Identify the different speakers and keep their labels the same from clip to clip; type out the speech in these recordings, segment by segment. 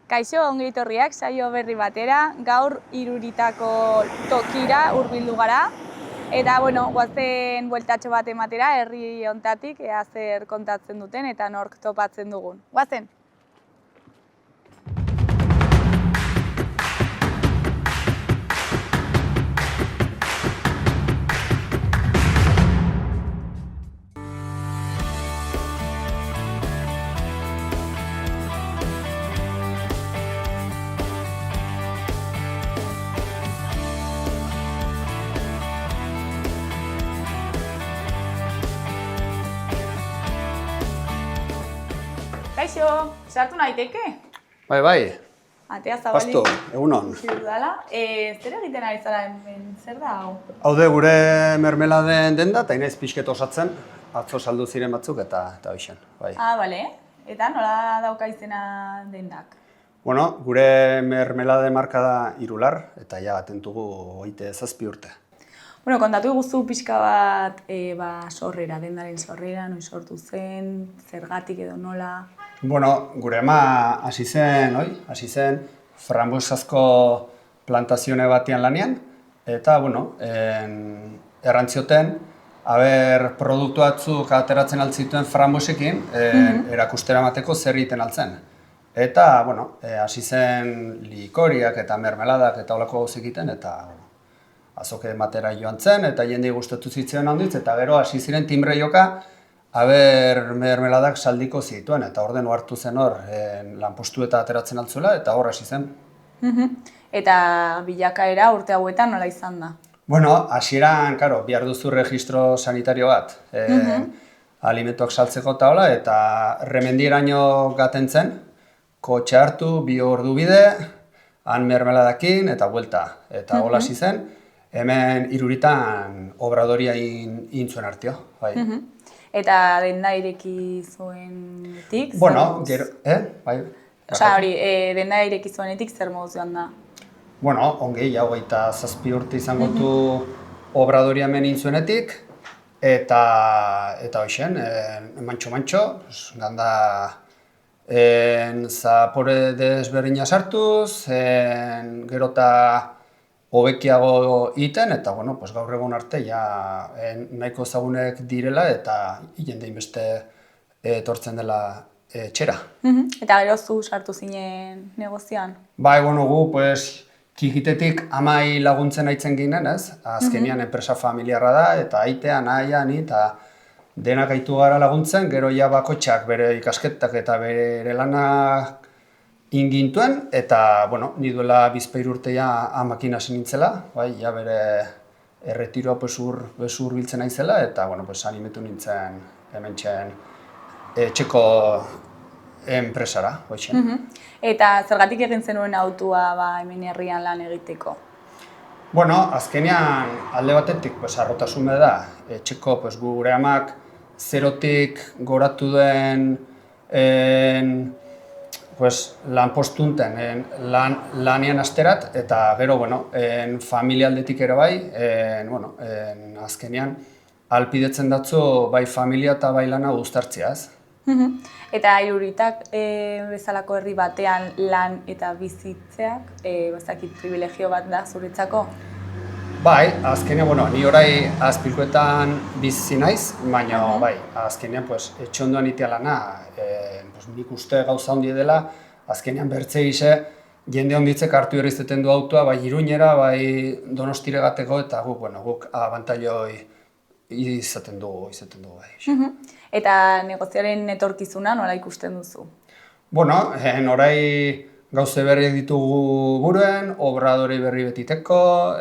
Speaker 1: Kaixo, ongi etorriak saio berri batera, gaur Iruritako tokira hurbildu gara. Eta, goazen bueltatxo bat ematera, herri hontatik, ea zer kontatzen duten eta nork topatzen dugun. Goazen! Kaixo, sartu naiteke?
Speaker 2: Bai.
Speaker 1: Atea zabalik.
Speaker 2: Pasto, egunon.
Speaker 1: Zer egiten ari zara hemen, zer da hau?
Speaker 2: Haude gure mermeladen denda, eta inaiz pixket osatzen, atzo saldu ziren batzuk eta hoixen. Bai.
Speaker 1: Bale. Eta nola dauka izena dendak?
Speaker 2: Bueno, gure mermelade marka da Irular, eta ja atentugu 27 urte.
Speaker 1: Kontatu guzu pixka bat sorrera, dendaren sorrera, noiz sortu zen, zergatik edo nola?
Speaker 2: Bueno, gure ama hasi zen frambuesazko plantazione batean lanean, eta, errantzioten, produktu batzuk ateratzen altzituen frambuesekin, erakustera emateko zer egiten altzen. Eta, hasi zen likoriak eta mermeladak eta holako gauz egiten, eta azoke batera joan zen, eta jendei gustatu zitzen handitz, eta gero hasi ziren timbre joka, mermeladak saldiko zituen, eta orden hartu zen hor lanpostu eta ateratzen altzula, eta hor hasi zen.
Speaker 1: Eta bilakaera urte hauetan nola izan da?
Speaker 2: Bueno, hasieran, behar duzu registro sanitario bat, alimentuak saltzeko eta hola, eta remendieraino gaten zen, kotxe hartu, 2 ordu bide, han mermeladakin, eta buelta. Eta hola hasi zen, hemen Iruritan obradoria intzuen artio. Bai.
Speaker 1: Eta denda ireki zuenetik?
Speaker 2: Bueno, gero, bai.
Speaker 1: Denda ireki zuenetik zer moduz joan da?
Speaker 2: Bueno, ongi, 27 urte izango du obradoria hemen intzuenetik, eta hoxen, mantxo, ganda zapore desberdina sartuz, gero eta hobekiago iten, eta gaur egun arte nahiko ezagunek direla eta jende inbeste etortzen dela etxera.
Speaker 1: Eta gero zu sartu zinen negozioan?
Speaker 2: Bai, gu txikitetik amai laguntzen aitzen ginen, ez? Azkenean enpresa familiarra da, eta aitea, nahia, ni, eta denak aitu gara laguntzen, gero bakotxak bere ikasketak eta bere lanak ingintuen, eta, ni duela 2 urte amakin hasi nintzela, bere erretiroa bezur biltzen naizela, eta, animetu nintzen hemen etxeko enpresara,
Speaker 1: Eta zergatik egin zenuen autua hemen herrian lan egiteko?
Speaker 2: Azkenean alde batetik harrotasun da, etxeko gure amak zerotik goratu duen lanpostunten lanean asterat, eta gero, familia aldetik ere bai, azkenean alpidetzen datzu bai familia eta bai lana uztartziaz.
Speaker 1: Eta Iruritak bezalako herri batean lan eta bizitzeak, privilegio bat da zuretzako?
Speaker 2: Bai, azkenean, ni orai Azpilkuetan bizi naiz, baina azkenean etxe ondoan itea lana, nik uste gauza handi dela, azkenean bertze gise, jende honditzek hartu irrizeten du autoa, bai Iruñera, bai Donostire gateko, eta guk abantailoi izaten dugu.
Speaker 1: Eta negozioaren etorkizuna nola ikusten duzu?
Speaker 2: Orai gauze berriak ditugu buruen, obradore berri betiteko,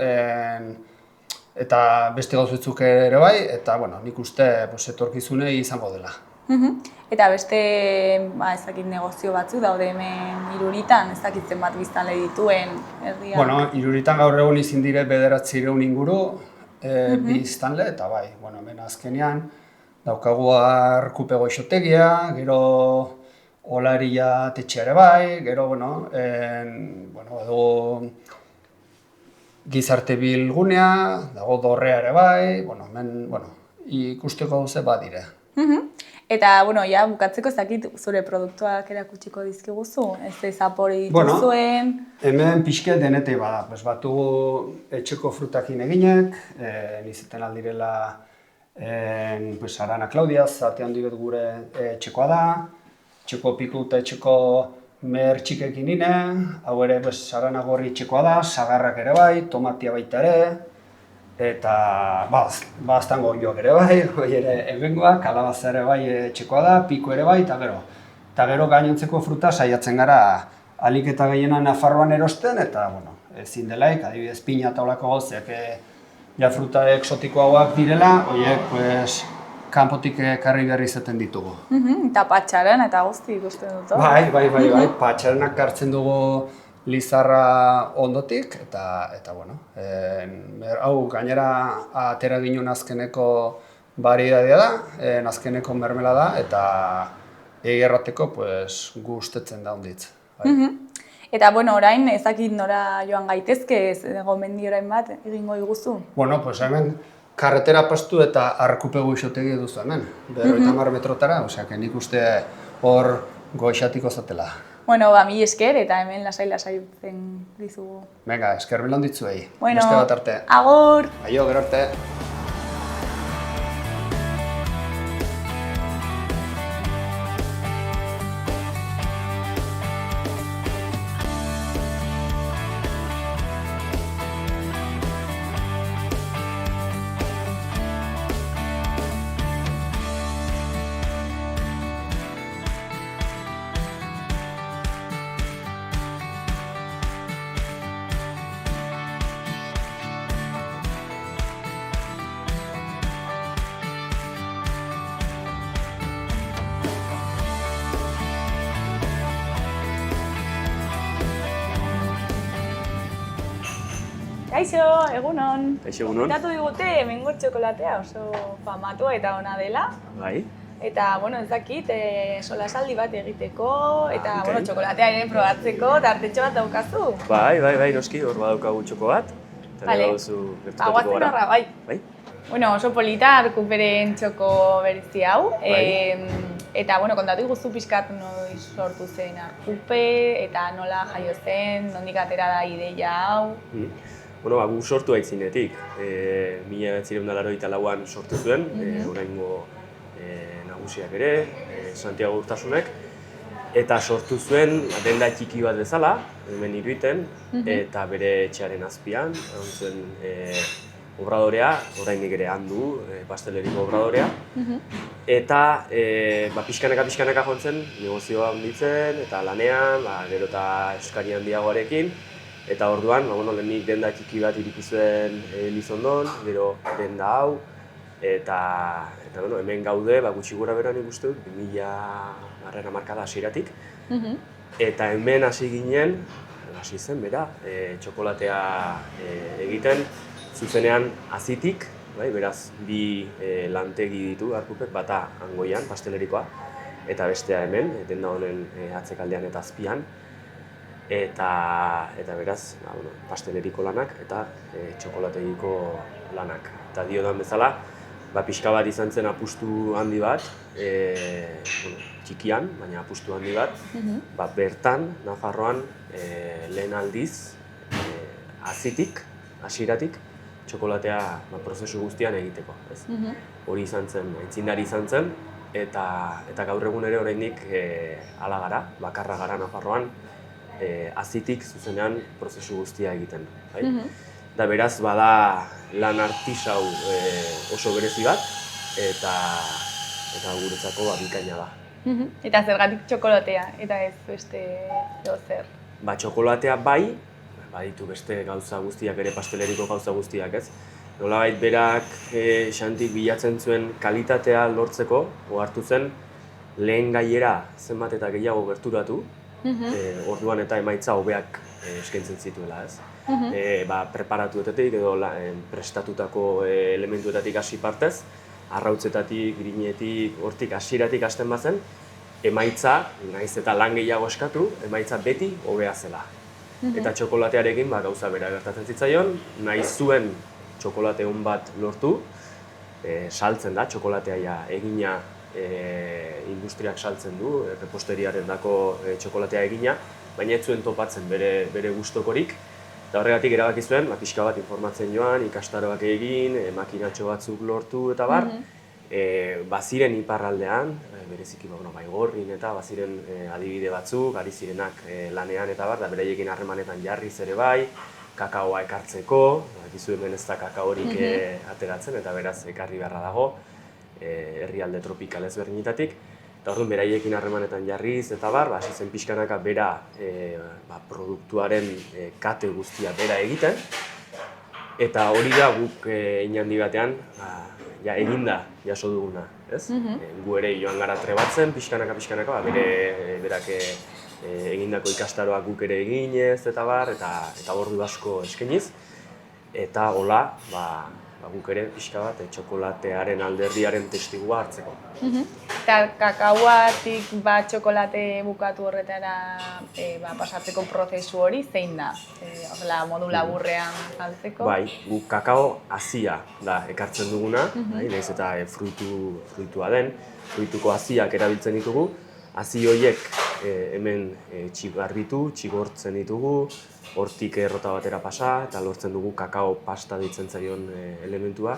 Speaker 2: eta beste gauzetzuk ere bai, eta nik uste etorkizune izango dela.
Speaker 1: Eta beste negozio batzu daude hemen Iruritan, ez dakit zenbat biztanle dituen herriak?
Speaker 2: Iruritan gaur egun izin dire 900 inguru biztanle, eta hemen azkenean daukagu Arkupego goixotegia, gero Olaria tetxea ere bai, gero, edo gizarte bilgunea, dago Dorrea ere bai, hemen, ikusteko gauze badire.
Speaker 1: Eta, bueno, ja, bukatzeko ez dakit zure produktuak erakutsiko dizkiguzu, ez zapore dituzuen.
Speaker 2: Hemen pixke denetei bada, pues batugu etxeko frutakin eginek, nizeten aldirela pues Arana Claudia, zate handi bat gure etxekoa da, etxeko piku eta etxeko mertxikekin ine, hau ere pues Arana Gorri etxekoa da, sagarrak ere bai, tomatia baita ere, eta baztango ondioak ere bai, hoi ere hemengoa, kalabaza ere bai etxekoa da, piku ere bai, eta gero gainontzeko fruta saiatzen gara alik eta gehiena Nafarroan erosten, eta bueno, ezin delaik, adibidez pina eta olako gauzeak ja fruta exotikoagoak direla, horiek pues kanpotik ekarri behar izaten ditugu.
Speaker 1: Eta patxaran eta guzti ikusten dut.
Speaker 2: Bai, patxaranak hartzen dugu Lizarra ondotik, eta bueno, hau gainera atera ginen azkeneko variedadea da, azkeneko mermelada, eta egerrateko pues gustatzen da onditz.
Speaker 1: Eta, bueno, orain ezakit nora joan gaitezke, ez gomendi orain bat egingo iguzu?
Speaker 2: Bueno, pues hemen karretera pastu eta arkupegu isotegi duzu hemen, 50 metrotara, osea, nik uste hor goixatiko zatela.
Speaker 1: Bueno, mil esker eta hemen lasai utzen dizugu.
Speaker 2: Venga, esker mil onditzuei.
Speaker 1: Bueno,
Speaker 2: beste bat arte.
Speaker 1: Agur!
Speaker 2: Aio, gero arte.
Speaker 1: Kaixo, egunon.
Speaker 3: Kaixo, egunon.
Speaker 1: Kontatu digute hemengo txokolatea oso famatua eta ona dela.
Speaker 3: Bai.
Speaker 1: Eta, bueno, ez dakit, solasaldi bat egiteko, eta, bueno, txokolatea ere probatzeko, tartetxo bat daukazu.
Speaker 3: Bai, noski, hor badaukagu txoko bat. Eta
Speaker 1: Vale.
Speaker 3: duzu gertukatuko
Speaker 1: Aguazen
Speaker 3: gara.
Speaker 1: horra, bai.
Speaker 3: Bai?
Speaker 1: Bueno, oso polita Arkuperen txoko berezi hau.
Speaker 3: Bai.
Speaker 1: Eta, bueno, kontatu iguzu pixkat noiz sortu zen Arkupe, eta nola jaio zen, nondik atera da ideia hau.
Speaker 3: Bueno, gu sortu aitzinetik. 1984an sortu zuen, oraingo nagusiak ere, Santiago Urtasunek. Eta sortu zuen denda txiki bat bezala, hemen Iruiten, eta bere etxearen azpian, egon zuen obradorea, oraindik ere handu, pasteleriko obradorea. Eta pixkanaka joan zen, negozioa handitzen, eta lanean, gero eta eskari handiagoarekin. Eta orduan, lehenik denda txiki bat ireki zuen Elizondon, gero denda hau, eta hemen gaude, gutxi gora bera nik uste dut, 2000 hamarkada hasieratik. Eta hemen hasi ginen, hasi zen bera, txokolatea egiten, zuzenean azitik, beraz bi lantegi ditu Arkupek, bata Angoian, pastelerikoa, eta bestea hemen, denda honen atzekaldean eta azpian. Eta beraz, pasteleriko lanak eta txokolategiko lanak. Eta diodan bezala, pixka bat izan zen apustu handi bat, txikian, baina apustu handi bat, bertan, Nafarroan, lehen aldiz, azitik, hasieratik, txokolatea prozesu guztian egiteko. Hori izan zen, aitzindari izan zen, eta gaur egun ere oraindik hala gara, bakarra gara Nafarroan, azitik zuzenean prozesu guztia egiten. Da beraz, bada lan artisau oso berezi bat, eta guretzako bikaina da.
Speaker 1: Eta zergatik txokolatea, eta ez beste zer?
Speaker 3: Txokolatea bai, baditu beste gauza guztiak ere, pasteleriko gauza guztiak ez. Nolabait berak Xantik bilatzen zuen kalitatea lortzeko, hartu zen lehen gaiera zenbat eta gehiago gerturatu, orduan eta emaitza hobeak eskaintzen zituela, ez. Preparatuetatik edo prestatutako elementuetatik hasi partez, arrautzetatik, grinetik, hortik hasieratik hasten bazen, emaitza, nahiz eta lan gehiago eskatu, emaitza beti hobea zela. Eta txokolatearekin gauza bera gertatzen zitzaion, nahi zuen txokolate on bat lortu, saltzen da txokolatea egina industriak saltzen du, reposteriaren dako txokolatea egina, baina ez zuen topatzen bere gustokorik. Eta horregatik erabaki zuen, pixka bat informatzen joan, ikastaroak egin, makinatxo batzuk lortu eta bar. Baziren iparraldean, bereziki Baigorrin eta baziren adibide batzuk, ari zirenak lanean eta bar, da beraiekin harremanetan jarriz ere bai, kakaoa ekartzeko, gizu hemen ez da kakaorik ateratzen eta beraz ekarri beharra dago, herrialde tropikal ezberdinetatik. Eta orduan beraiekin harremanetan jarriz eta bar, hasi zen pixkanaka bera produktuaren kate guztia bera egiten. Eta hori da guk inandi batean eginda jaso duguna, ez? Gu ere joan gara trebatzen, pixkanaka, berak egindako ikastaroak guk ere eginez eta bar, eta ordu asko eskainiz. Eta hola, guk ere pixka bat txokolatearen alderdiaren testigua hartzeko.
Speaker 1: Eta kakaoatik txokolate bukatu horretara pasatzeko prozesu hori zein da? Modu laburrean saltzeko?
Speaker 3: Bai, guk kakao hazia da ekartzen duguna, nahiz eta fruitua den, fruituko haziak erabiltzen ditugu. Hazi horiek hemen garbitu, txigortzen ditugu, hortik errota batera pasa, eta lortzen dugu kakao pasta deitzen zaion elementua.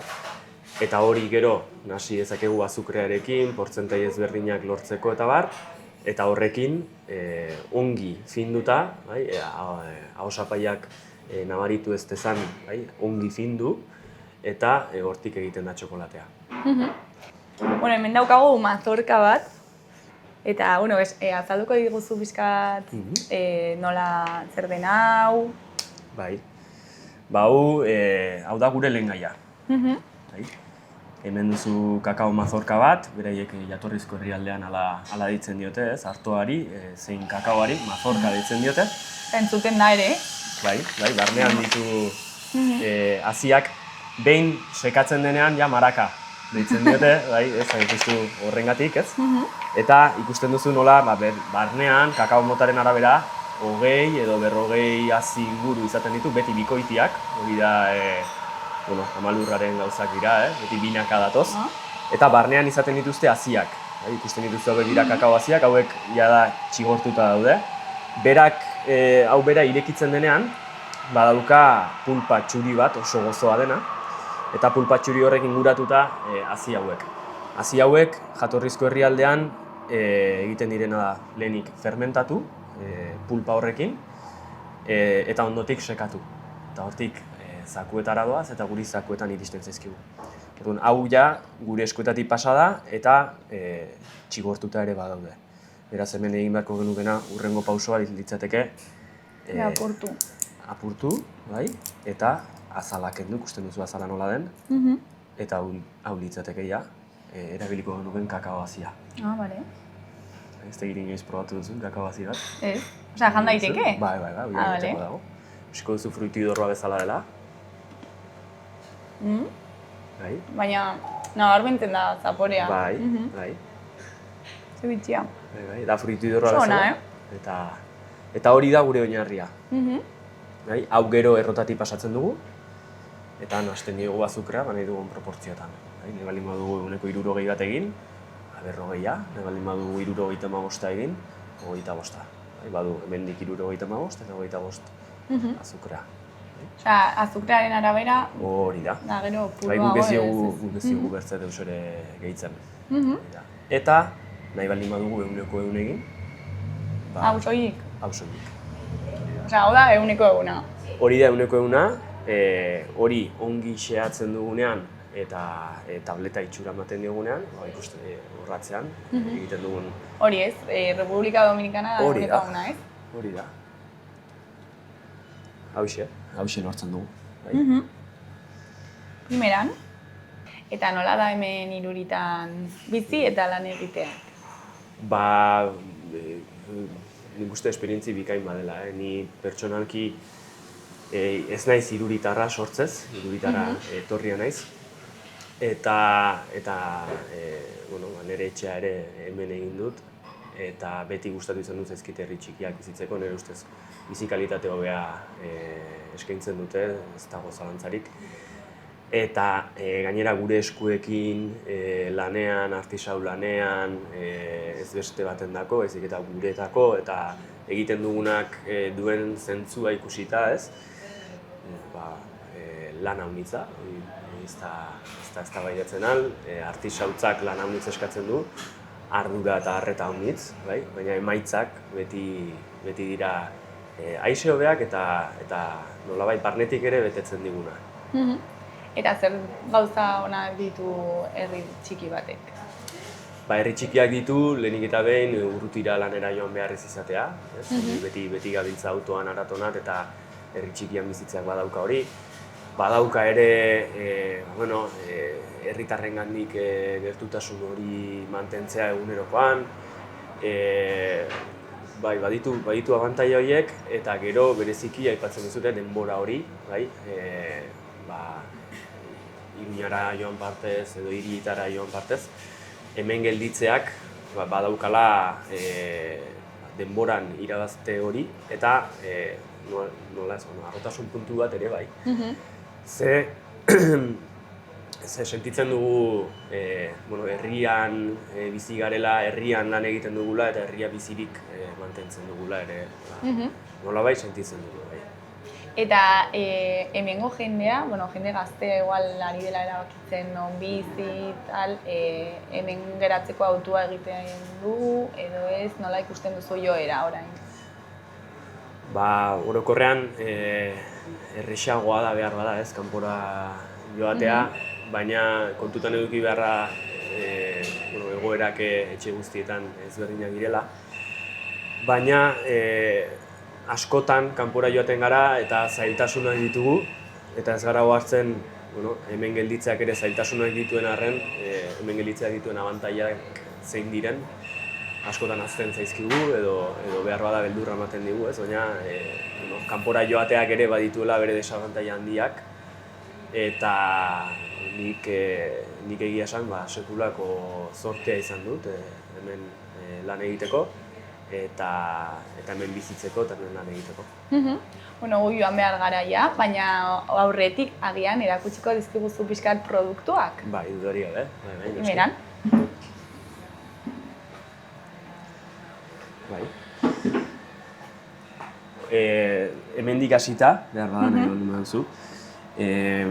Speaker 3: Eta hori gero, nasi dezakegu azukrearekin, portzentai ezberdinak lortzeko eta bar, eta horrekin ongi finduta, ahosapaiak nabaritu ez dezan ongi findu, eta hortik egiten da txokolatea.
Speaker 1: Hemen daukagu mazorka bat, eta azalduko diguzu bizkat nola zer den hau?
Speaker 3: Bai, hau da gure lehengaia. Hemen duzu kakao mazorka bat, beraiek jatorrizko herrialdean hala deitzen diote, artoari, zein kakaoari, mazorka deitzen diote.
Speaker 1: Entzuten da ere.
Speaker 3: Bai, barnean ditu haziak, behin sekatzen denean maraka deitzen diote, ez ikustu horrengatik, ez? Eta ikusten duzu nola, barnean, kakao motaren arabera, 20 edo 40 hazi inguru izaten ditu, beti bikoitiak, hori da amalurraren gauzak dira, beti binaka datoz. Eta barnean izaten dituzte haziak. Ikusten dituzu hauek dira kakao haziak, hauek jada txigortuta daude. Hau bera irekitzen denean, badauka pulpa txuri bat oso gozoa dena, eta pulpa txuri horrek inguratuta hazi hauek. Hazi hauek jatorrizko herrialdean egiten direna da lehenik fermentatu pulpa horrekin eta ondotik sekatu. Eta hortik zakuetara doaz eta guri zakuetan iristen zaizkigu. Hau ja gure eskuetatik pasa da eta txigortuta ere badaude. Beraz hemen egin beharko genukena urrengo pausoa litzateke apurtu, eta azala kendu, ikusten duzu azala nola den, eta hau litzateke erabiliko genuken kakao hazia.
Speaker 1: Bale.
Speaker 3: Ez tegin inoiz probatu duzun kakao hazi bat.
Speaker 1: Ez? Osa, jan daiteke?
Speaker 3: Bai, hori egiteko dago. Esiko duzu fruitu idorroa bezala dela.
Speaker 1: Baina, nabarmenten da zaporea.
Speaker 3: Bai.
Speaker 1: Ze bitxia.
Speaker 3: Bai, da fruitu idorroa bezala. Eta hori da gure oinarria. Hau gero errotatik pasatzen dugu, eta hasten diogu azukrea, nahi dugun proportzioetan. Nahi baldin badugu 160 bat egin, 40, nahi baldin badugu 75 egin, 25. Badu hemendik 75 eta 25 azukrea.
Speaker 1: Osa, azukrearen arabera...
Speaker 3: Hori da.
Speaker 1: Da, gero, purua
Speaker 3: guk ez diogu bertze deus ere gehitzen. Eta, nahi baldin badugu 100 egin.
Speaker 1: Hau soilik?
Speaker 3: Hau soilik.
Speaker 1: Osa, hau da 100.
Speaker 3: Hori da 100, hori ongi xehatzen dugunean eta tableta itxura ematen diogunean, ikusten horratzean egiten dugun.
Speaker 1: Hori ez, Republika Dominikana da 100, ez?
Speaker 3: Hori da. Hauxe lortzen dugu.
Speaker 1: Primeran, eta nola da hemen Iruritan bizi eta lan egitea?
Speaker 3: Nik uste esperientzi bikain badela. Ni pertsonalki ez naiz iruritarra sortzez, iruritarra etorria naiz. Eta nire etxea ere hemen egin dut. Eta beti gustatu izan dut zaizkit herri txikiak bizitzeko, nire ustez bizi kalitate hobea eskaintzen dute, ez dago zalantzarik. eta gainera gure eskuekin lanean, artisau lanean, ez beste baten dako, ezik eta guretako, eta egiten dugunak duen zentzua ikusita, ez? Lan haunitza, ez da baidatzen al, artisautzak lan haunitz eskatzen du, ardura eta arreta haunitz, bai? Baina emaitzak beti dira aize hobeak eta nolabait barnetik ere betetzen diguna.
Speaker 1: Eta zer gauza onak ditu herri txiki batek?
Speaker 3: Herri txikiak ditu, lehenik eta behin urrutira lanera joan behar ez izatea. Beti gabiltza autoan aratonat eta herri txikian bizitzeak badauka hori. Badauka ere, herritarrengandik gertutasun hori mantentzea egunerokoan. Baditu abantaila horiek, eta gero bereziki aipatzen dizute denbora hori, Iruñara joan partez edo hirietara joan partez, hemen gelditzeak badaukala denboran irabazte hori, eta harrotasun puntu bat ere bai. Ze sentitzen dugu herrian bizi garela, herrian lan egiten dugula eta herria bizirik mantentzen dugula ere, nolabait sentitzen dugu.
Speaker 1: Eta hemengo jendea, jende gaztea igual ari dela erabakitzen non bizi, hemen geratzeko autua egiten du, edo ez, nola ikusten duzu joera orain?
Speaker 3: Orokorrean errexagoa da behar bada, ez, kanpora joatea, baina kontutan eduki beharra egoerak etxe guztietan ezberdinak direla. Baina askotan kanpora joaten gara eta zailtasunak ditugu, eta ez gara hartzen hemen gelditzeak ere zailtasunak dituen arren, hemen gelditzeak dituen abantailak zein diren, askotan azten zaizkigu edo behar bada beldurra ematen digu, ez? Baina kanpora joateak ere badituela bere desabantaila handiak, eta nik egia esan sekulako zortea izan dut hemen lan egiteko, eta hemen bizitzeko eta hemen lan egiteko.
Speaker 1: Gu joan behar gara ja, baina aurretik agian erakutsiko dizkiguzu pixkat produktuak.
Speaker 3: Dudari gabe.
Speaker 1: Hemenan.
Speaker 3: Hemendik hasita, behar bada nahi baldin baduzu,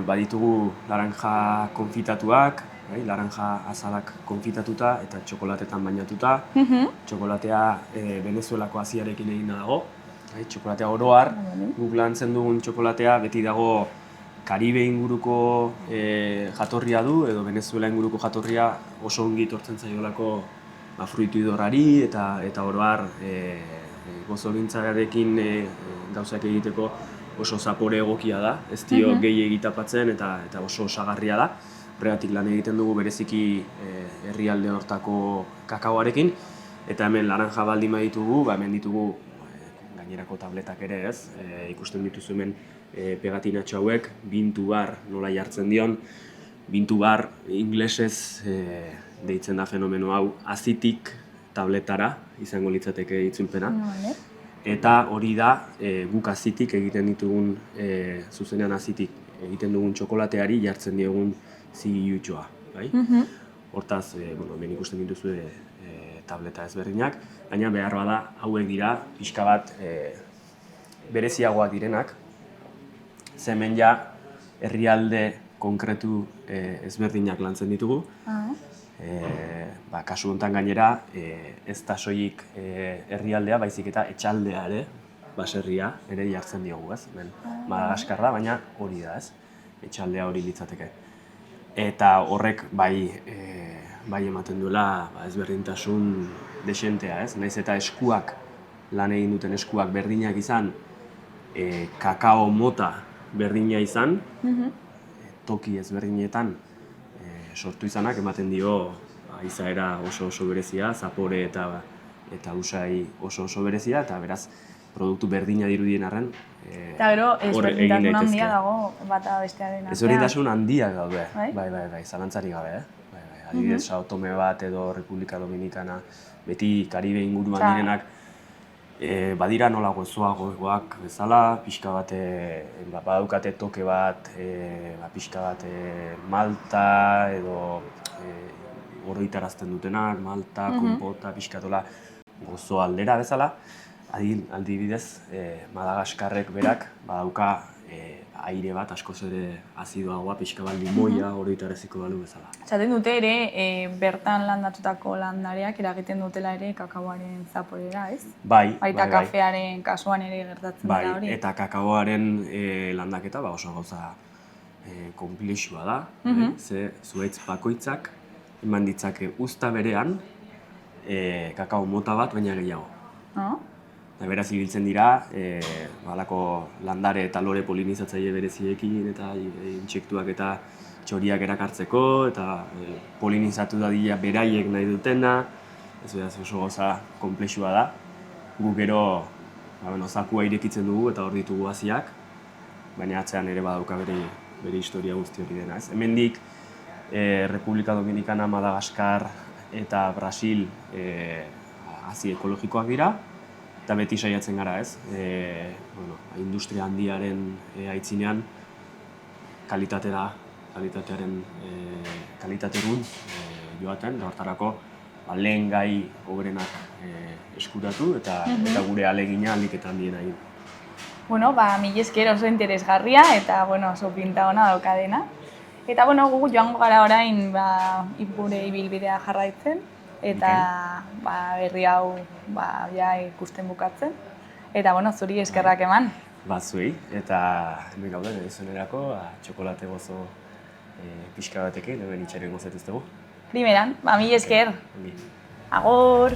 Speaker 3: baditugu laranja konfitatuak, laranja azalak konfitatuta eta txokolatetan bainatuta. Txokolatea Venezuelako aziarekin egin dago. Txokolatea oroar, guk lantzen dugun txokolatea beti dago Karibe inguruko jatorria du, edo Venezuela inguruko jatorria oso ongi etortzen zaiolako fruituidorrari eta oroar gozogintzarekin gauzak egiteko oso zapore egokia da, ez dio gehiegi tapatzen eta oso osagarria da. Horregatik lan egiten dugu bereziki herrialde hortako kakaoarekin, eta hemen laranja baldin baditugu, hemen ditugu gainerako tabletak ere, ez? Ikusten dituzu hemen pegatinatxo hauek, bintu bar nola jartzen dion, bintu bar inglesez deitzen da fenomeno hau azitik tabletara izango litzateke itzulpena. Eta hori da guk azitik egiten ditugun, zuzenean azitik egiten dugun txokolateari jartzen diegun zigilutxoa. Hortaz, hemen ikusten dituzu tableta ezberdinak, baina behar bada hauek dira pixka bat bereziagoak direnak, ze hemen ja herrialde konkretu ezberdinak lantzen ditugu. Kasu honetan gainera, ez da soilik herrialdea, baizik eta etxaldea ere, baserria ere jartzen diogu, ez? Madagaskar da, baina hori da, ez? Etxaldea hori litzateke. Eta horrek bai ematen duela ezberdintasun desentea, ez? Naiz eta eskuak, lan egin duten eskuak berdinak izan, kakao mota berdina izan, toki ezberdinetan sortu izanak ematen dio izaera oso berezia, zapore eta usai oso berezia, eta beraz produktu berdina dirudien arren
Speaker 1: eta gero ezberdintasun handia dago bata bestearen artean.
Speaker 3: Ezberdintasun handiak daude, bai, zalantzarik gabe, adibidez Sao Tome bat edo Republika Dominikana, beti Karibe inguruan direnak, Badira nola gozoagoak bezala, pixka bat badaukate toke bat, pixka bat malta edo oroitarazten dutenak, malta, konpota, pixka tola gozo aldera bezala. Adibidez, Madagaskarrek berak badauka aire bat askoz ere azidoagoa, pixka bat limoia oroitaraziko balu bezala.
Speaker 1: Esaten dute ere, bertan landatutako landareak eragiten dutela ere kakaoaren zaporera, ez?
Speaker 3: Bai.
Speaker 1: Baita kafearen kasuan ere gertatzen da hori.
Speaker 3: Eta kakaoaren landaketa oso gauza konplexua da. Ze zuhaitz bakoitzak eman ditzake uzta berean kakao mota bat baina gehiago. Beraz ibiltzen dira, halako landare eta lore polinizatzaile bereziekin eta intsektuak eta txoriak erakartzeko eta polinizatu da dira beraiek nahi dutena. Ez oso gauza konplexua da. Gu gero zakua irekitzen dugu eta hor ditugu haziak, baina atzean ere badauka bere historia guzti hori dena. Hemendik Republika Dominikana, Madagaskar eta Brasil hazi ekologikoak dira, eta beti saiatzen gara, ez? Industria handiaren aitzinean kalitaterun joaten, da hortarako lehen gai hoberenak eskuratu eta gure ahalegina ahalik eta handiena egin.
Speaker 1: Mila esker oso interesgarria eta oso pinta ona dauka dena. Eta gu joango gara orain gure ibilbidea jarraitzen eta herri hau ikusten bukatzen. Eta zuri eskerrak eman.
Speaker 3: Zuei, eta hemen gauden edizunerako txokolate gozo pixka batekin, hemen itxaroen gozatuztegu.
Speaker 1: Primeran, mila esker. Agur!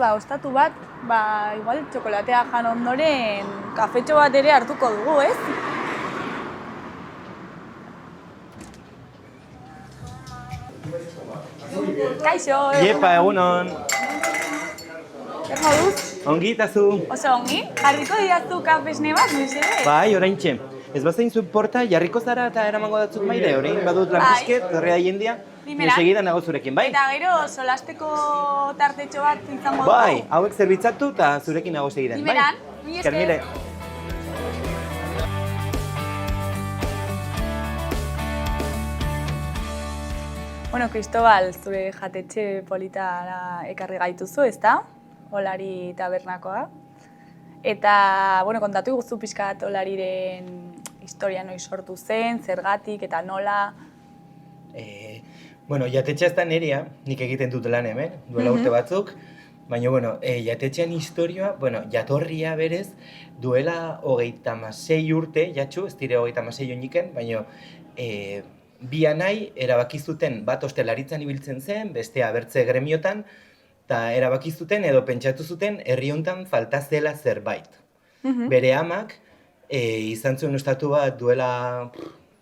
Speaker 1: Ostatu bat, igual txokolatea jan ondoren kafetxo bat ere hartuko dugu, ez? Kaixo!
Speaker 4: Iepa, egunon!
Speaker 1: Zer moduz?
Speaker 4: Ongi eta zu?
Speaker 1: Oso ongi? Jarriko didazu kafesne bat, mesedez?
Speaker 4: Bai, oraintxe. Ez bazain zu porta, jarriko zara eta eramango datzuk maire, orain badut lan pizket, horrea jendia. Segidan nago zurekin, bai?
Speaker 1: Eta gero, solasteko tartetxo bat izango dugu?
Speaker 4: Bai, hauek zerbitzatu eta zurekin nago segidan, bai?
Speaker 1: Primeran, mila esker. Cristobal, zure jatetxe polita ekarri gaituzu, ezta? Olari tabernakoa. Eta, kontatu iguzu pixkat olariren historia noiz sortu zen, zergatik eta nola.
Speaker 4: Jatetxea ez da nerea, nik egiten dut lan hemen, duela urte batzuk, baina, jatetxean historioa, jatorria berez, duela 36 urte, jatxu, ez dire 36 oiniken, baina bi anai erabakizuten bat ostelaritzan ibiltzen zen, bestea abertze gremiotan, eta erabakizuten edo pentsatu zuten herri hontan falta zela zerbait. Bere amak izan zuen ostatu bat duela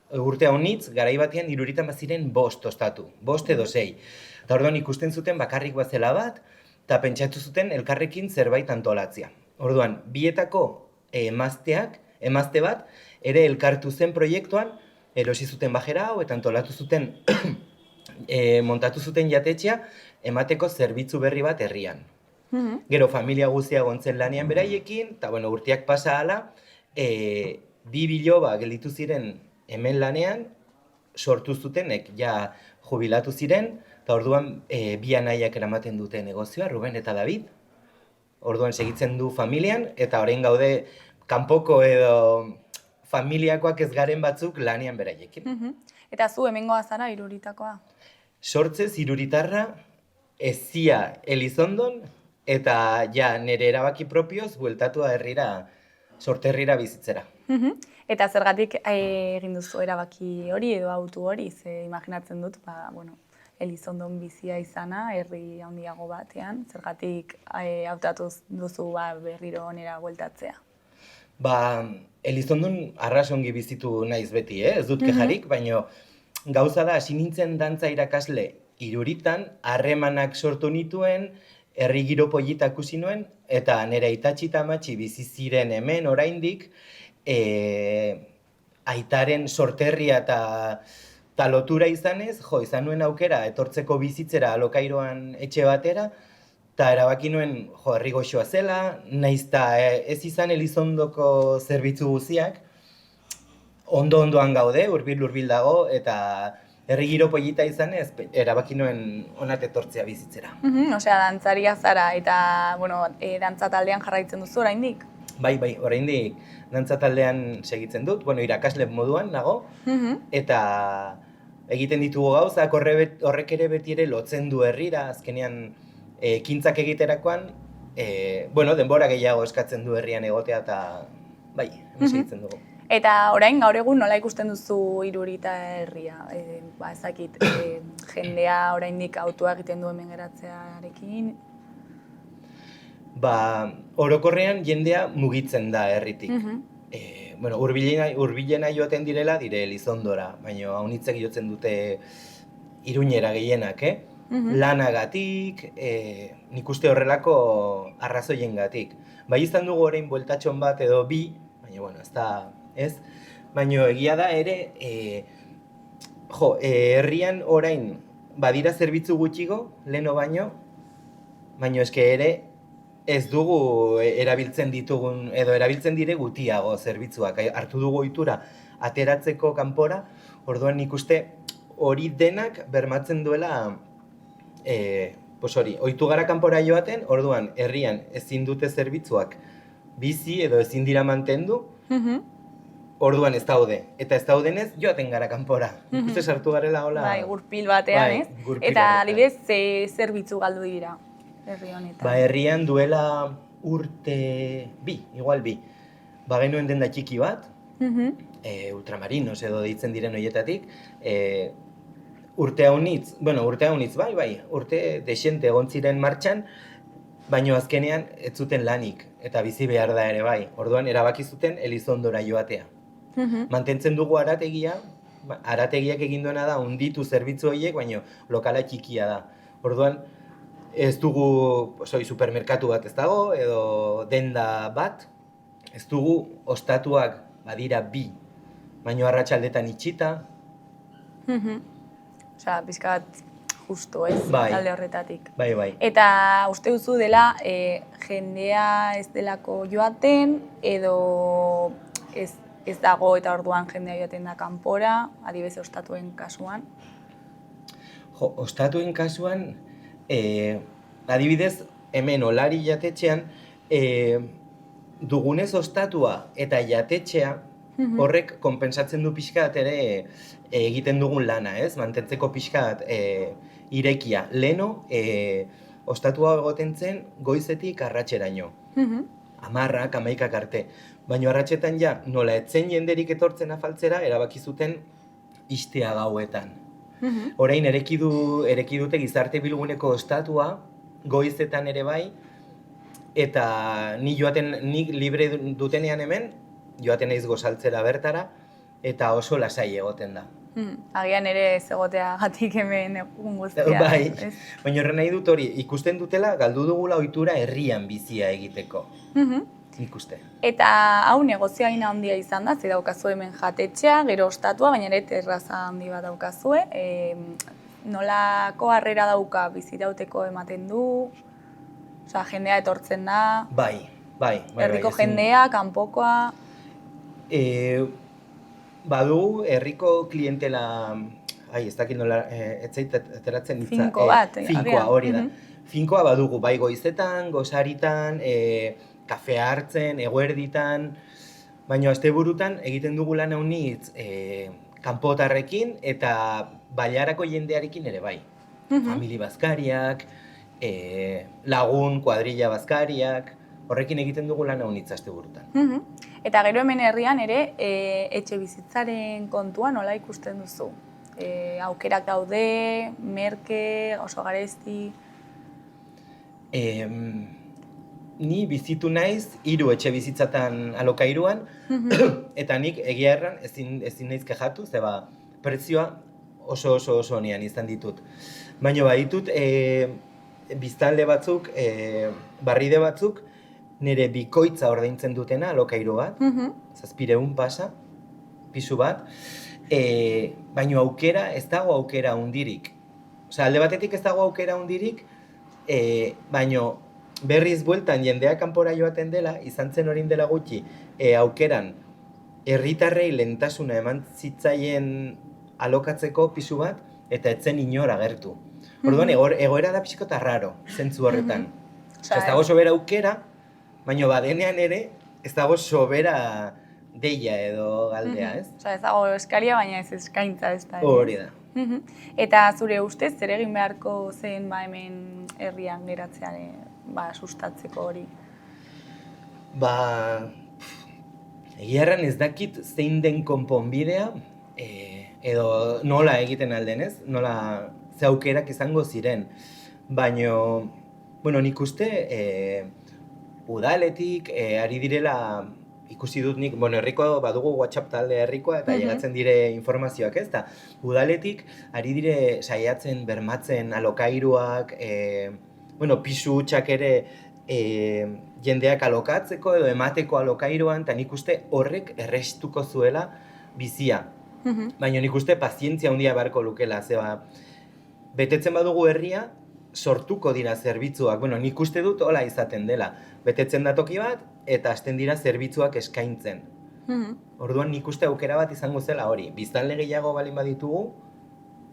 Speaker 4: urte honitz, garai batean 70 baziren 5 ostatu, 5 edo 6. Eta orduan ikusten zuten bakarrik bazela bat, eta pentsatu zuten elkarrekin zerbait antolatzea. Orduan, bietako emazte bat, ere elkartu zen proiektuan, erosi zuten bajera hau, eta antolatu zuten, montatu zuten jatetxea, emateko zerbitzu berri bat herrian. Gero familia guztia gontzen lanean beraiekin, eta urteak pasa hala, 2 biloba gelditu ziren hemen lanean, sortu zutenek, ja jubilatu ziren, eta orduan bi anaiak eramaten dute negozioa, Ruben eta David. Orduan segitzen du familian, eta orain gaude kanpoko edo familiakoak ez garen batzuk lanean beraiekin.
Speaker 1: Eta zu hemengoa zara Iruritakoa?
Speaker 4: Sortzez Iruritarra, ezia Elizondon, eta ja nire erabaki propioz bueltatua herrira, sorterrira bizitzera.
Speaker 1: Eta zergatik egin duzu erabaki hori edo autu hori, ze imaginatzen dut, Elizondon bizia izana, herri handiago batean, zergatik hautatu duzu berriro onera bueltatzea?
Speaker 4: Elizondun arras ongi bizitu naiz beti, ez dut kejarik, baina gauza da, hasi nintzen dantza irakasle Iruritan, harremanak sortu nituen, herri giro polita ikusi nuen, eta nire aitatxi eta amatxi bizi ziren hemen oraindik, aitaren sorterria eta lotura izanez, izan nuen aukera etortzeko bizitzera alokairoan etxe batera, eta erabaki nuen herri goxoa zela, nahiz eta ez izan Elizondoko zerbitzu guztiak, ondo-ondoan gaude, hurbil dago, eta herri giro polita izanez, erabaki nuen onat etortzea bizitzera.
Speaker 1: Osea, dantzaria zara eta, dantza taldean jarraitzen duzu oraindik?
Speaker 4: Bai, oraindik dantza taldean segitzen dut, irakasle moduan nago, eta egiten ditugu gauzak horrek ere beti ere lotzen du herrira, azkenean ekintzak egiterakoan, denbora gehiago eskatzen du herrian egotea eta bai, hemen segitzen dugu.
Speaker 1: Eta orain gaur egun nola ikusten duzu Irurita herria? Ezakit, jendea oraindik autua egiten du hemen geratzearekin?
Speaker 4: Orokorrean jendea mugitzen da herritik. Hurbilena joaten direla dire Elizondora, baina haunitzek jotzen dute Iruñera gehienak, lanagatik, nik uste horrelako arrazoiengatik. Bai izan dugu orain bueltatxon bat edo bi, baina ez da, ez? Baina egia da ere, herrian orain badira zerbitzu gutxigo, leheno baino, baina eske ere ez dugu erabiltzen ditugun, edo erabiltzen dire gutiago zerbitzuak. Hartu dugu ohitura ateratzeko kanpora, orduan nik uste hori denak bermatzen duela, ohitu gara kanpora joaten, orduan herrian ezin dute zerbitzuak bizi edo ezin dira mantendu, orduan ez daude. Eta ez daudenez joaten gara kanpora. Nik uste sartu garela hola...
Speaker 1: Bai, gurpil batean, ez? Eta adibidez, zerbitzu galdu dira herri honetan?
Speaker 4: Herrian duela urte igual bi. Genuen denda txiki bat, ultramarinos edo deitzen diren horietatik, urte haunitz, urte desente egon ziren martxan, baina azkenean ez zuten lanik, eta bizi behar da ere bai. Orduan erabaki zuten Elizondora joatea. Mantentzen dugu arategiak egin duena da, hunditu zerbitzu horiek, baina lokala txikia da. Orduan, ez dugu supermerkatu bat ez dago, edo denda bat, ez dugu ostatuak badira bi, baina arratsaldetan itxita.
Speaker 1: Osea, pixka bat justo, ez? Talde horretatik.
Speaker 4: Bai.
Speaker 1: Eta uste duzu dela jendea ez delako joaten, edo ez dago eta orduan jendea joaten da kanpora, adibidez ostatuen kasuan?
Speaker 4: Ostatuen kasuan, adibidez, hemen Olari jatetxean, dugunez ostatua eta jatetxea, horrek konpensatzen du pixkat ere egiten dugun lana, ez? Mantentzeko pixkat irekia. Leno, ostatua egoten zen goizetik arratseraino. 10, 11 arte. Baina arratsetan nola etzen jenderik etortzen afaltzera, erabaki zuten ixtea gauetan. Orain ereki dute gizarte bilguneko ostatua, goizetan ere bai, eta ni libre dutenean hemen, joaten naiz gozaltzera bertara, eta oso lasai egoten da.
Speaker 1: Agian ere ez egoteagatik hemen egun guztia.
Speaker 4: Bai, baina horren nahi dut hori, ikusten dutela galdu dugula ohitura herrian bizia egiteko. Ikuste.
Speaker 1: Eta hau negozioa ina handia izan da, ze daukazu hemen jatetxea, gero ostatua, baina ere terraza handi bat daukazue. Nolako harrera dauka, bizirauteko ematen du? Osea, jendea etortzen da?
Speaker 4: Bai.
Speaker 1: Herriko jendea, kanpokoa?
Speaker 4: Badu herriko klientela, ez dakit nola, ez zait ateratzen hitza.
Speaker 1: Finko bat.
Speaker 4: Finkoa, hori da. Finkoa badugu, bai goizetan, gozaritan, kafea hartzen, eguerditan, baina asteburutan egiten dugu lan haunitz kanpotarrekin eta bailarako jendearekin ere bai. Famili bazkariak, lagun, kuadrilla bazkariak, horrekin egiten dugu lan haunitz asteburutan.
Speaker 1: Eta gero hemen herrian ere, etxe bizitzaren kontua nola ikusten duzu? Aukerak daude, merke, oso garesti?
Speaker 4: ni bizitu naiz 3 etxe bizitzatan alokairuan, eta nik egia erran ezin naiz kexatu, zeba prezioa oso onean izan ditut. Baina baditut biztanle batzuk, barride batzuk, nire bikoitza ordaintzen dutena alokairu bat, 700 pasa, pisu bat, baina aukera, ez dago aukera hundirik. Osea, alde batetik ez dago aukera hundirik, baina berriz bueltan jendeak kanpora joaten dela, izan zen orin dela gutxi, aukeran herritarrei lehentasuna eman zitzaien alokatzeko pisu bat, eta etzen inor agertu. Orduan, egoera da pixko eta raro, zentzu horretan. Ez dago sobera aukera, baina badenean ere, ez dago sobera deia edo galdea, ez?
Speaker 1: Osa, ez dago eskaria, baina ez eskaintza ez da.
Speaker 4: Hori da.
Speaker 1: Eta zure ustez, zer egin beharko zen hemen herrian geratzean sustatzeko hori?
Speaker 4: Egia erran ez dakit zein den konponbidea, edo nola egiten alden, ez? Nola ze aukerak izango ziren. Baina, nik uste, udaletik ari direla, ikusi dut nik, herriko badugu WhatsApp talde herrikoa eta llegatzen dire informazioak, ez da? Udaletik ari dire saiatzen bermatzen alokairuak, pisu hutsak ere jendeak alokatzeko edo emateko alokairuan, eta nik uste horrek errestuko zuela bizia. Baina nik uste pazientzia handia beharko lukela, zeba, betetzen badugu herria, sortuko dira zerbitzuak. Nik uste dut hola izaten dela. Betetzen da toki bat, eta hasten dira zerbitzuak eskaintzen. Orduan nik uste aukera bat izango zela hori. Biztanle gehiago balin baditugu,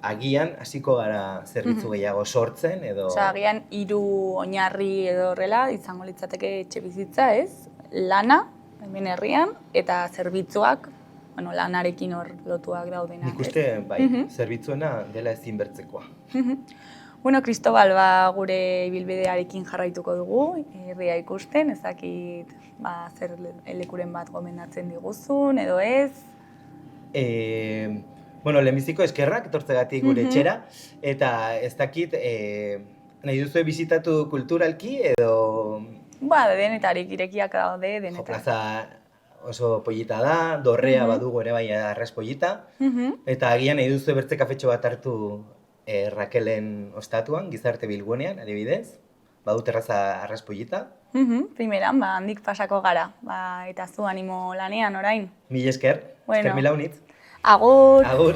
Speaker 4: agian hasiko gara zerbitzu gehiago sortzen, edo...
Speaker 1: Osa, agian 3 oinarri edo horrela izango litzateke etxe bizitza, ez? Lana, hemen herrian, eta zerbitzuak, lanarekin hor lotuak daudenak.
Speaker 4: Nik uste, bai, zerbitzuena dela ezin bertzekoa.
Speaker 1: Cristobal, gure ibilbidearekin jarraituko dugu, herria ikusten, ez dakit zer lekuren bat gomendatzen diguzun, edo ez?
Speaker 4: Lehenbiziko eskerrak etortzegatik gure etxera, eta ez dakit, nahi duzu bizitatu kulturalki, edo...
Speaker 1: Denetarik irekiak daude, denetak.
Speaker 4: Plaza oso pollita da, dorrea badugu ere bai arras pollita, eta agian nahi duzu bertze kafetxo bat hartu Rakelen ostatuan, gizarte bilgunean, adibidez, badu terraza arras pollita.
Speaker 1: Primeran, handik pasako gara, eta zu animo lanean orain.
Speaker 4: Mil esker, esker mila unitz.
Speaker 1: Agur!
Speaker 4: Agur!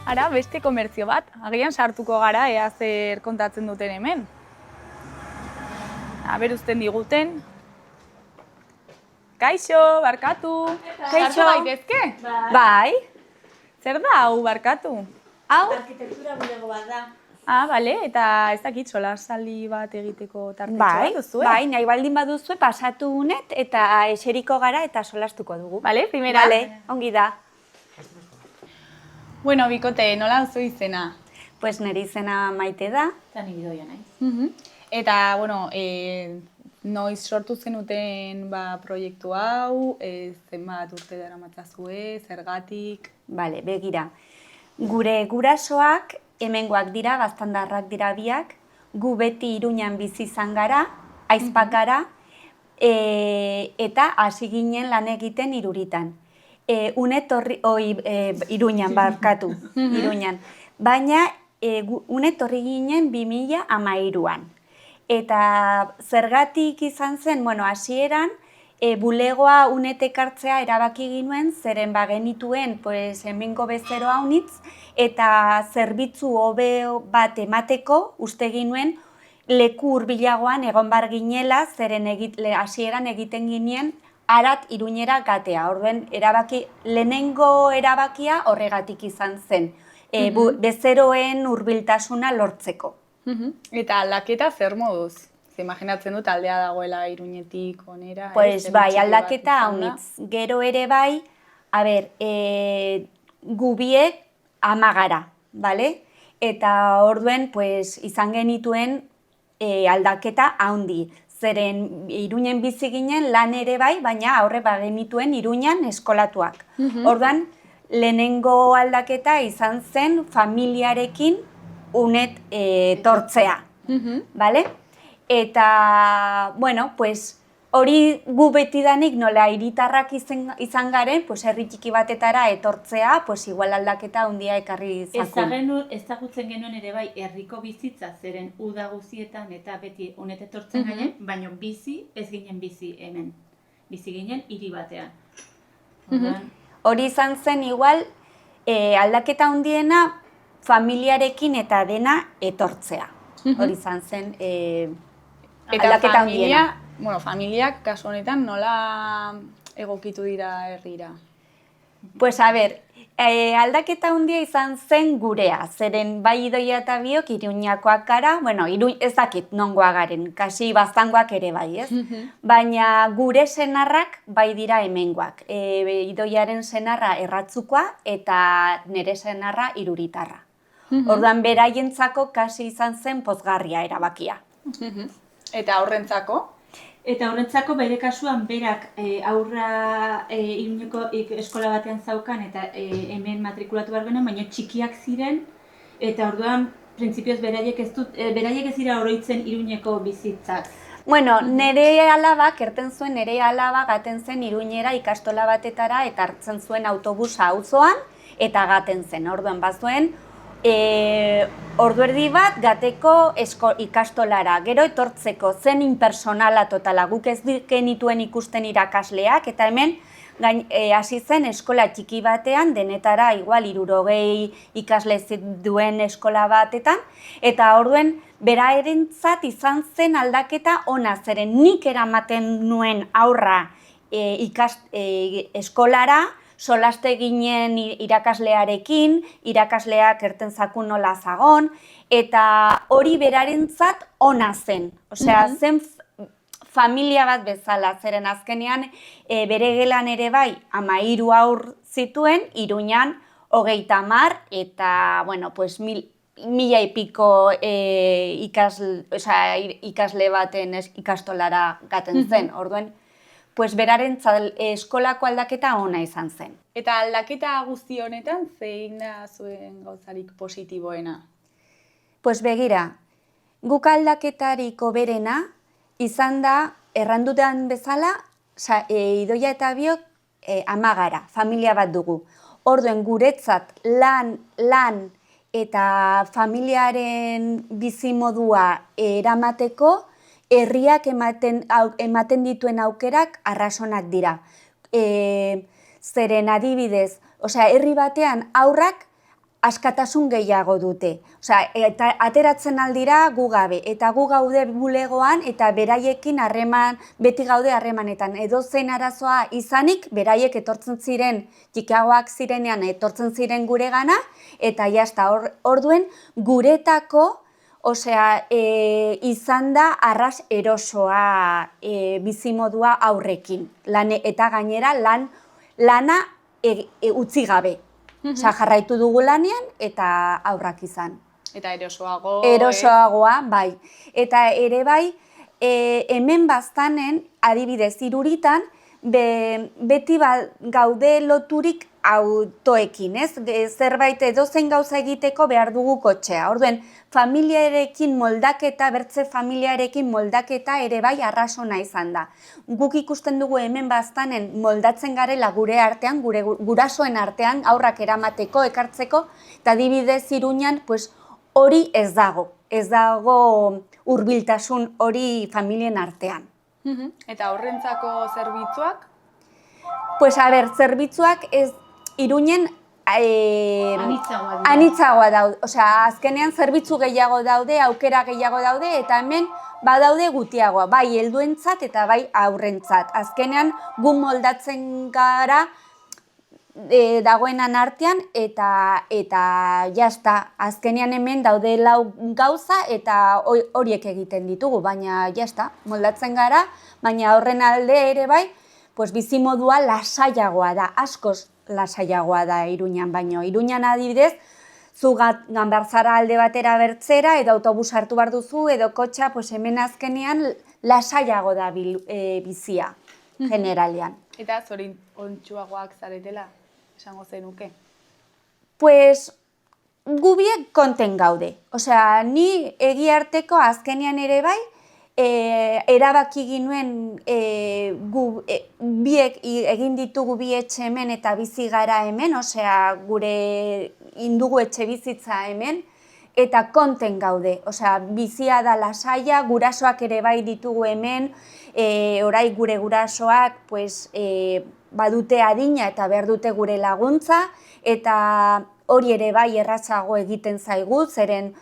Speaker 1: Ara, beste komertzio bat, agian sartuko gara ea zer kontatzen duten hemen. Aber uzten diguten. Kaixo, barkatu. Kaixo. Sartu gaitezke?
Speaker 5: Bai.
Speaker 1: Zer da hau barkatu?
Speaker 5: Hau?
Speaker 6: Arkitektura bulego bat da.
Speaker 1: Bale, eta ez dakit solasaldi bat egiteko tartetxo bat duzue?
Speaker 5: Bai, nahi baldin baduzue pasatu unet eta eseriko gara eta solastuko dugu.
Speaker 1: Bale, primera?
Speaker 5: Bale, ongi da.
Speaker 1: Bueno, bikote, nola duzu izena?
Speaker 5: Pues nire izena Maite da.
Speaker 6: Eta ni Bidoia naiz.
Speaker 1: Eta, noiz sortu zenuten proiektu hau, zenbat urte daramatzazue, zergatik?
Speaker 5: Bale, begira. Gure gurasoak hemengoak dira, gaztandarrak dira biak, gu beti Iruñan bizi izan gara, aizpak gara, eta hasi ginen lan egiten Iruritan. Iruñan barkatu, Iruñan. Baina unetorri ginen 2013an. Eta zergatik izan zen, hasieran, bulegoa unetek hartzea erabaki ginuen, zeren bagenituen hemengo bezero haunitz, eta zerbitzu hobe bat emateko uste ginuen leku hurbilagoan egon bar ginela, zeren hasieran egiten ginen Arat Iruñera gatea. Orduen lehenengo erabakia horregatik izan zen, bezeroen hurbiltasuna lortzeko.
Speaker 1: Eta aldaketa zer moduz? Imaginatzen dut aldea dagoela Iruñetik onera.
Speaker 5: Pues bai, aldaketa haunitz. Gero ere bai, gubiek 10 gara, bale? Eta orduen izan genituen aldaketa haundi. Zeren Iruñen bizi ginen lan ere bai, baina aurre bagenituen Iruñan eskolatuak. Orduan, lehenengo aldaketa izan zen familiarekin unet tortzea, bale? Eta, bueno, hori gu betidanik nola hiritarrak izan garen, herri txiki batetara etortzea, igual aldaketa handia ekarri zakun.
Speaker 6: Ezagutzen genuen ere bai herriko bizitza, zeren uda guzietan eta beti honet etortzen ginen, baina ez ginen bizi hemen. Bizi ginen hiri batean.
Speaker 5: Hori izan zen igual aldaketa handiena familiarekin eta dena etortzea. Hori izan zen aldaketa handiena.
Speaker 1: Familiak kasu honetan nola egokitu dira herrira?
Speaker 5: Pues aldaketa handia izan zen gurea, zeren bai Idoia eta biok Iruñakoak gara, ez dakit nongoa garen, kasi baztangoak ere bai, ez? Baina gure senarrak bai dira hemengoak. Idoiaren senarra Erratzukoa eta nire senarra Iruritarra. Orduan beraientzako kasi izan zen pozgarria erabakia.
Speaker 1: Eta horrentzako?
Speaker 6: Eta horrentzako bere kasuan berak aurra Iruñeko eskola batean zaukan eta hemen matrikulatu behar genuen, baina txikiak ziren eta orduan printzipioz beraiek ez dira oroitzen Iruñeko bizitzak.
Speaker 5: Bueno, nire alabak erten zuen, nire alaba gaten zen Iruñera ikastola batetara eta hartzen zuen autobusa auzoan eta gaten zen. Orduan bazuen ordu erdi bat gateko ikastolara, gero etortzeko zen impersonala totala, guk ez genituen ikusten irakasleak, eta hemen hasi zen eskola txiki batean, denetara igual 60 ikasle duen eskola batetan, eta orduen berarentzat izan zen aldaketa ona, zeren nik eramaten nuen aurra eskolara, solaste ginen irakaslearekin, irakasleak erten zakun nola zagon, eta hori berarentzat ona zen. Osea, zen familia bat bezala, zeren azkenean bere gelan ere bai 13 haur zituen, Iruñan 30 eta, bueno, pues 1000 y pico ikasle baten ikastolara gaten zen, orduen, pues beraren eskolako aldaketa ona izan zen.
Speaker 1: Eta aldaketa guzti honetan, zein da zuen gauzarik positiboena?
Speaker 5: Pues begira, guk aldaketarik hoberena izan da, errandutan bezala, Idoia eta biok 10 gara, familia bat dugu. Orduen guretzat lan eta familiaren bizimodua eramateko, herriak ematen dituen aukerak arrazonak dira. Zeren adibidez, herri batean aurrak askatasun gehiago dute. Eta ateratzen aldira gu gabe, eta gu gaude bulegoan eta beraiekin beti gaude harremanetan. Edozein arazoa izanik, beraiek etortzen ziren, txikiagoak zirenean etortzen ziren guregana, eta jazta orduen guretako, izan da arras erosoa bizimodua aurrekin. Eta gainera lana utzi gabe. Jarraitu dugu lanean eta aurrak izan.
Speaker 1: Eta erosoago.
Speaker 5: Erosoagoa, bai. Eta ere bai, hemen baztanen, adibidez, Iruritan, beti gaude loturik autoekin, ez? Zerbait edozein gauza egiteko behar dugu kotxea. Orduen, familiarekin moldaketa, bertze familiarekin moldaketa ere bai arrazona izan da. Guk ikusten dugu hemen baztanen moldatzen garela gure artean, gure gurasoen artean, aurrak eramateko, ekartzeko, eta adibidez Iruñan, hori ez dago. Ez dago hurbiltasun hori familien artean.
Speaker 1: Eta horrentzako zerbitzuak?
Speaker 5: Pues a ber, zerbitzuak ez Iruñen anitzagoa daude. Osea, azkenean zerbitzu gehiago daude, aukera gehiago daude, eta hemen badaude gutiagoa, bai helduentzat eta bai aurrentzat. Azkenean gu moldatzen gara dagoenan artean eta jazta. Azkenean hemen daude 4 gauza eta horiek egiten ditugu, baina jazta, moldatzen gara, baina horren alde ere bai, pues bizimodua lasaiagoa da, askoz lasaiagoa da Iruñan, baino Iruñan adibidez, zu ganbarzara alde batera bertzera, edo autobus hartu behar duzu, edo kotxa, pues hemen azkenean lasaiago da bizia, generalean.
Speaker 1: Eta zoriontsuagoak zaretela, esango zenuke?
Speaker 5: Pues gu biek konten gaude. Osea, ni egiarteko azkenean ere bai, erabaki ginuen biek egin ditugu bi etxe hemen eta bizi gara hemen, osea, gure indugu etxe bizitza hemen, eta konten gaude. Osea, bizia da lasaia, gurasoak ere bai ditugu hemen, orai gure gurasoak pues, badute adina eta behar dute gure laguntza, eta hori ere bai errazago egiten zaigu, zeren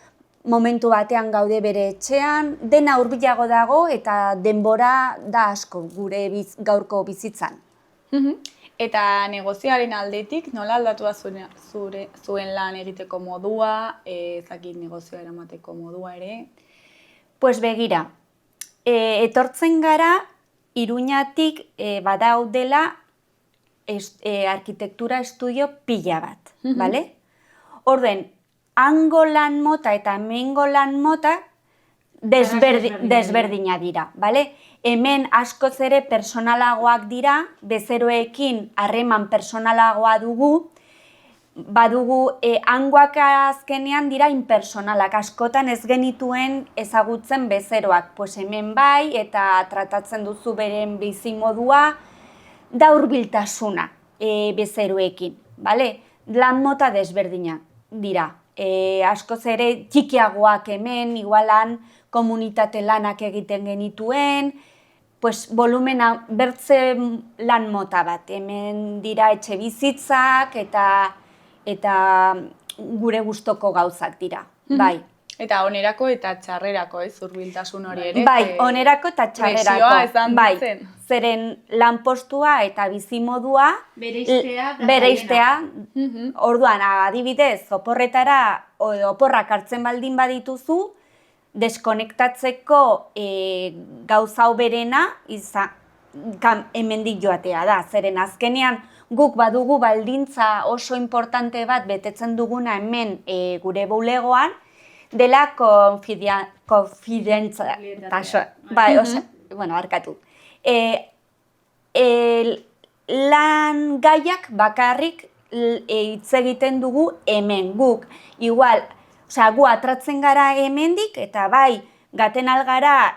Speaker 5: momentu batean gaude bere etxean, dena hurbilago dago eta denbora da asko gure gaurko bizitzan.
Speaker 1: Eta negozioaren aldetik, nola aldatu da zuen lan egiteko modua, ezakit negozioa eramateko modua ere?
Speaker 5: Pues begira, etortzen gara Iruñatik badaudela arkitektura estudio pila bat, bale? Orden, hango lan mota eta hemengo lan mota desberdina dira, bale? Hemen askoz ere personalagoak dira, bezeroekin harreman personalagoa dugu, badugu hangoak azkenean dira impersonalak, askotan ez genituen ezagutzen bezeroak, pues hemen bai eta tratatzen duzu beren bizimodua, da hurbiltasuna bezeroekin, bale? Lan mota desberdina dira. Askoz ere txikiagoak hemen, igualan komunitate lanak egiten genituen, pues volumena bertze lan mota bat, hemen dira etxe bizitzak eta gure gustoko gauzak dira, bai.
Speaker 1: Eta onerako eta txarrerako, hurbiltasun hori ere.
Speaker 5: Bai, onerako eta txarrerako.
Speaker 1: Presioa ezan dutzen.
Speaker 5: Bai, zeren lanpostua eta bizimodua bereiztea. Orduan, adibidez, oporretara, oporrak hartzen baldin badituzu, deskonektatzeko gauza berena hemendik joatea da. Zeren azkenean guk badugu baldintza oso importante bat betetzen duguna hemen gure bulegoan, dela konfidentza, bai, bueno, arkatu. Lan gaiak bakarrik hitz egiten dugu hemen, guk, igual, gu atratzen gara hemendik, eta bai, gaten algara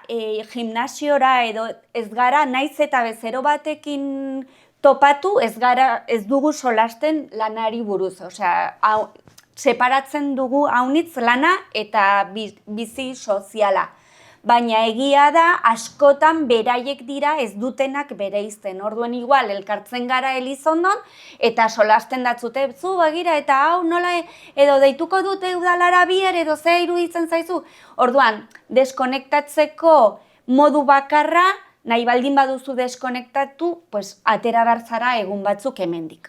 Speaker 5: gimnasiora edo ez gara, naiz eta bezero batekin topatu, ez dugu solasten lanari buruz, separatzen dugu haunitz lana eta bizi soziala. Baina egia da, askotan beraiek dira ez dutenak bereizten. Orduan igual, elkartzen gara Elizondon, eta solasten datzute, zu begira, eta hau nola edo deituko dute udalara bier, edo ze iruditzen zaizu. Orduan, deskonektatzeko modu bakarra, nahi baldin baduzu deskonektatu, pues, atera bertzara egun batzuk hemendik.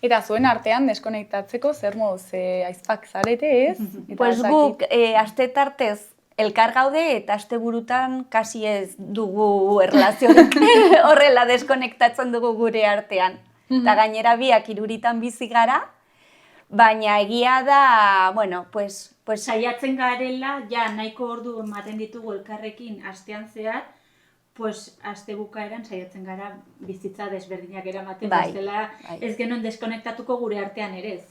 Speaker 1: Eta zuen artean deskonektatzeko zer moduz aizpak zarete, ez?
Speaker 5: Pues guk astetartez elkar gaude eta asteburutan kasi ez dugu erlaziorik horrela deskonektatzen dugu gure artean. Eta gainera biak Iruritan bizi gara, baina egia da, bueno, pues...
Speaker 6: Saiatzen garela, ja nahiko ordu ematen ditugu elkarrekin astean zehar, pues aste bukaeran saiatzen gara bizitza desberdinak eramaten bestela, ez genuen deskonektatuko gure artean ere ez.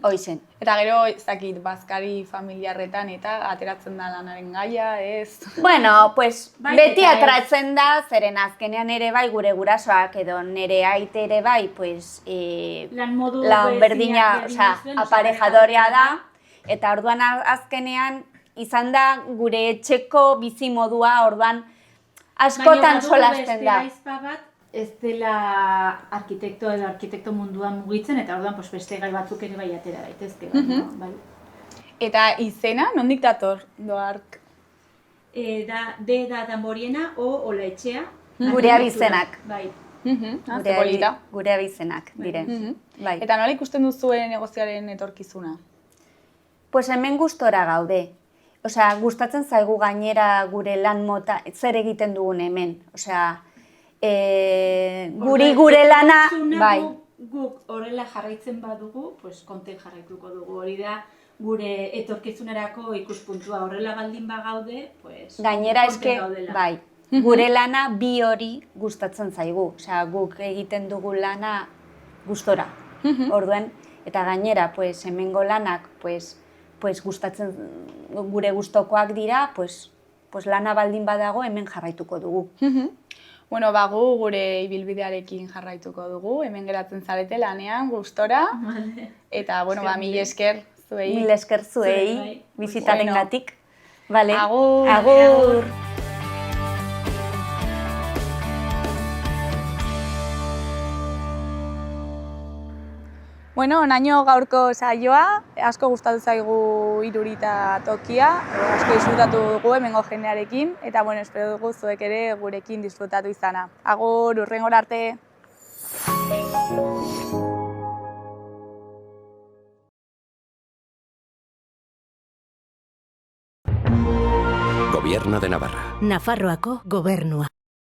Speaker 5: Hoizen.
Speaker 1: Eta gero, ezakit, bazkari familiarretan eta ateratzen da lanaren gaia, ez?
Speaker 5: Bueno, pues beti ateratzen da, zeren azkenean ere bai gure gurasoak edo nere aite ere bai, pues lan berdina, aparejadorea da, eta orduan azkenean izan da gure etxeko bizimodua, orduan askotan solasten da.
Speaker 6: Baina beste bat, ez dela arkitekto munduan mugitzen, eta orduan beste gai batzuk ere bai atera daitezke. Bai.
Speaker 1: Eta izena, nondik dator doark?
Speaker 6: D da Danboriena, O Olaetxea.
Speaker 5: Gure abizenak.
Speaker 6: Bai.
Speaker 5: Gure abizenak, dire. Bai.
Speaker 1: Eta nola ikusten duzuen negozioaren etorkizuna?
Speaker 5: Pues hemen gustora gaude. Osea, gustatzen zaigu gainera gure lan mota, zer egiten dugun hemen. Osea, gure lana, bai.
Speaker 6: Guk horrela jarraitzen badugu, konten jarraituko dugu. Hori da, gure etorkizunerako ikuspuntua horrela baldin bagaude,
Speaker 5: gainera
Speaker 6: konten gaudela.
Speaker 5: Bai. Gure lana bi hori gustatzen zaigu. Osea, guk egiten dugu lana gustora. Orduen, eta gainera, hemengo lanak, gustatzen gure gustokoak dira, lana baldin badago hemen jarraituko dugu.
Speaker 1: Bueno, gu gure ibilbidearekin jarraituko dugu, hemen geratzen zarete lanean, gustora. Eta, mil esker zuei.
Speaker 5: Mil esker zuei, bizitarengatik. Vale.
Speaker 1: Agur.
Speaker 5: Agur.
Speaker 1: Bueno, onaino gaurko saioa, asko gustatu zaigu Irurita tokia, asko disfrutatu dugu hemengo jendearekin, eta espero dugu zuek ere gurekin disfrutatu izana. Agur, hurrengora arte!
Speaker 7: Gobierno de Navarra.
Speaker 8: Nafarroako gobernua.